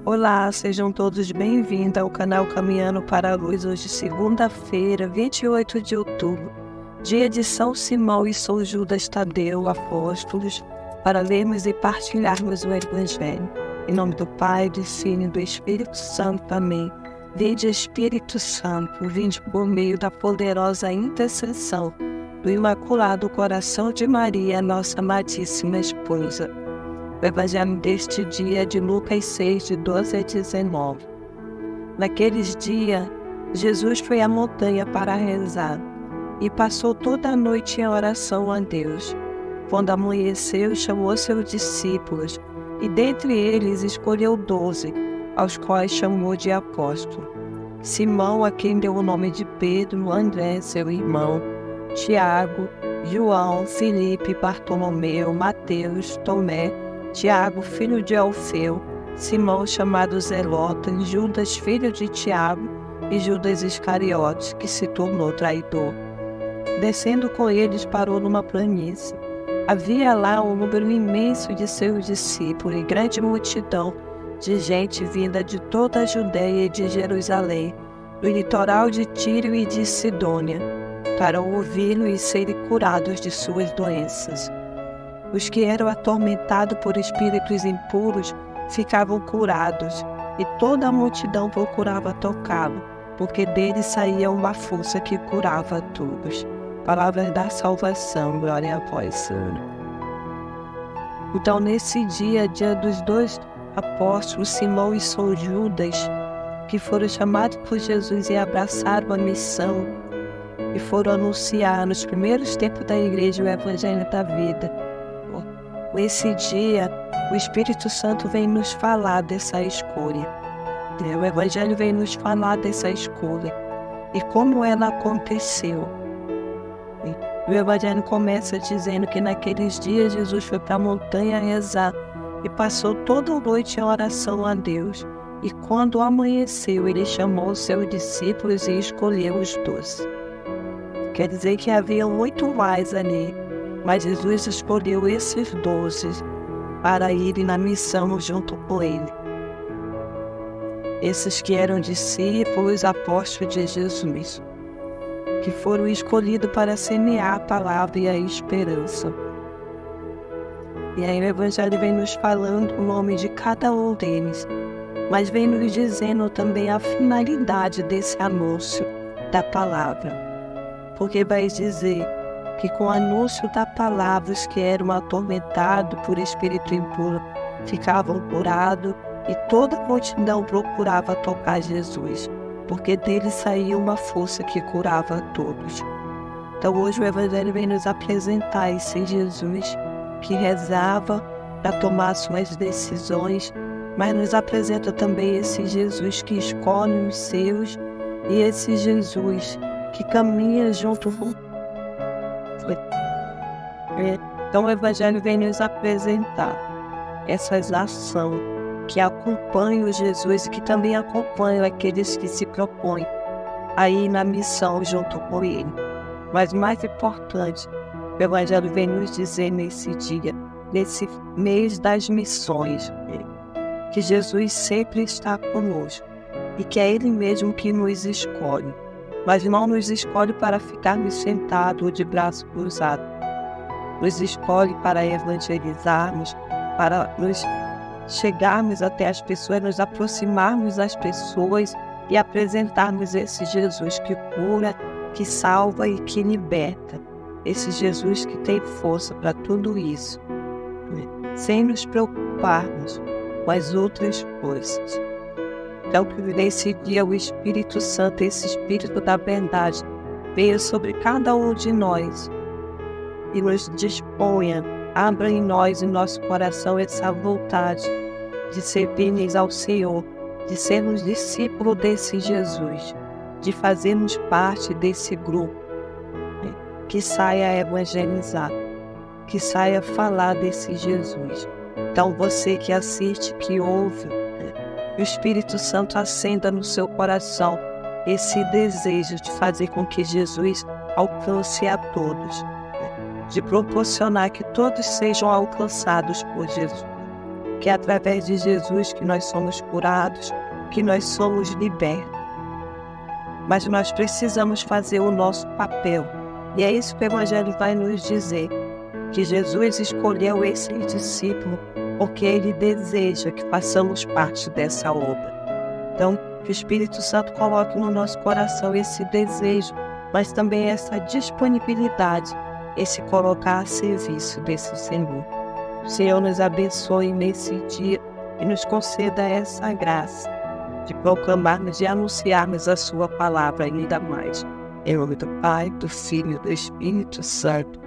Olá, sejam todos bem-vindos ao canal Caminhando para a Luz. Hoje, segunda-feira, 28 de outubro, dia de São Simão e São Judas Tadeu, apóstolos, para lermos e partilharmos o Evangelho. Em nome do Pai, do Filho e do Espírito Santo. Amém. Vinde, Espírito Santo, vinde por meio da poderosa intercessão do Imaculado Coração de Maria, nossa amadíssima esposa. O Evangelho deste dia é de Lucas 6, de 12 a 19. Naqueles dias, Jesus foi à montanha para rezar e passou toda a noite em oração a Deus. Quando amanheceu, chamou seus discípulos e dentre eles escolheu 12, aos quais chamou de apóstolos. Simão, a quem deu o nome de Pedro, André, seu irmão, Tiago, João, Filipe, Bartolomeu, Mateus, Tomé, Tiago, filho de Alfeu, Simão, chamado Zelota, Judas, filho de Tiago, e Judas Iscariotes, que se tornou traidor. Descendo com eles, parou numa planície. Havia lá um número imenso de seus discípulos e grande multidão de gente vinda de toda a Judéia e de Jerusalém, do litoral de Tiro e de Sidônia, para ouvi-lo e serem curados de suas doenças. Os que eram atormentados por espíritos impuros ficavam curados, e toda a multidão procurava tocá-lo, porque dele saía uma força que curava a todos. Palavras da salvação, glória a vós, Senhor. Então, nesse dia dos dois apóstolos, Simão e São Judas, que foram chamados por Jesus e abraçaram a missão, e foram anunciar nos primeiros tempos da igreja o Evangelho da vida. Esse dia, o Espírito Santo vem nos falar dessa escolha. O Evangelho vem nos falar dessa escolha e como ela aconteceu. O Evangelho começa dizendo que naqueles dias Jesus foi para a montanha rezar e passou toda a noite em oração a Deus. E quando amanheceu, ele chamou os seus discípulos e escolheu os 12. Quer dizer que havia muito mais ali, mas Jesus escolheu esses 12 para irem na missão junto com ele. Esses que eram discípulos, apóstolos de Jesus, que foram escolhidos para semear a palavra e a esperança. E aí o Evangelho vem nos falando o nome de cada um deles, mas vem nos dizendo também a finalidade desse anúncio da palavra. Porque vai dizer que com o anúncio da palavra os que eram atormentados por espírito impuro ficavam curados e toda a multidão procurava tocar Jesus, porque dele saía uma força que curava a todos. Então hoje o Evangelho vem nos apresentar esse Jesus que rezava para tomar suas decisões, mas nos apresenta também esse Jesus que escolhe os seus e esse Jesus que caminha junto com. Então o Evangelho vem nos apresentar essas ações que acompanham Jesus e que também acompanham aqueles que se propõem a ir na missão junto com ele. Mas mais importante, o Evangelho vem nos dizer nesse dia, nesse mês das missões, que Jesus sempre está conosco e que é Ele mesmo que nos escolhe. Mas não nos escolhe para ficarmos sentados ou de braço cruzado. Nos escolhe para evangelizarmos, para nos chegarmos até as pessoas, nos aproximarmos das pessoas e apresentarmos esse Jesus que cura, que salva e que liberta. Esse Jesus que tem força para tudo isso, sem nos preocuparmos com as outras coisas. Então, que nesse dia o Espírito Santo, esse Espírito da verdade, venha sobre cada um de nós e nos disponha, abra em nós, em nosso coração, essa vontade de servirmos ao Senhor, de sermos discípulos desse Jesus, de fazermos parte desse grupo, que saia a evangelizar, que saia a falar desse Jesus. Então, você que assiste, que ouve, o Espírito Santo acenda no seu coração esse desejo de fazer com que Jesus alcance a todos, de proporcionar que todos sejam alcançados por Jesus, porque é através de Jesus que nós somos curados, que nós somos libertos. Mas nós precisamos fazer o nosso papel. E é isso que o Evangelho vai nos dizer, que Jesus escolheu esses discípulos porque Ele deseja que façamos parte dessa obra. Então, que o Espírito Santo coloque no nosso coração esse desejo, mas também essa disponibilidade, esse colocar a serviço desse Senhor. O Senhor nos abençoe nesse dia e nos conceda essa graça de proclamarmos e anunciarmos a sua palavra ainda mais. Em nome do Pai, do Filho e do Espírito Santo.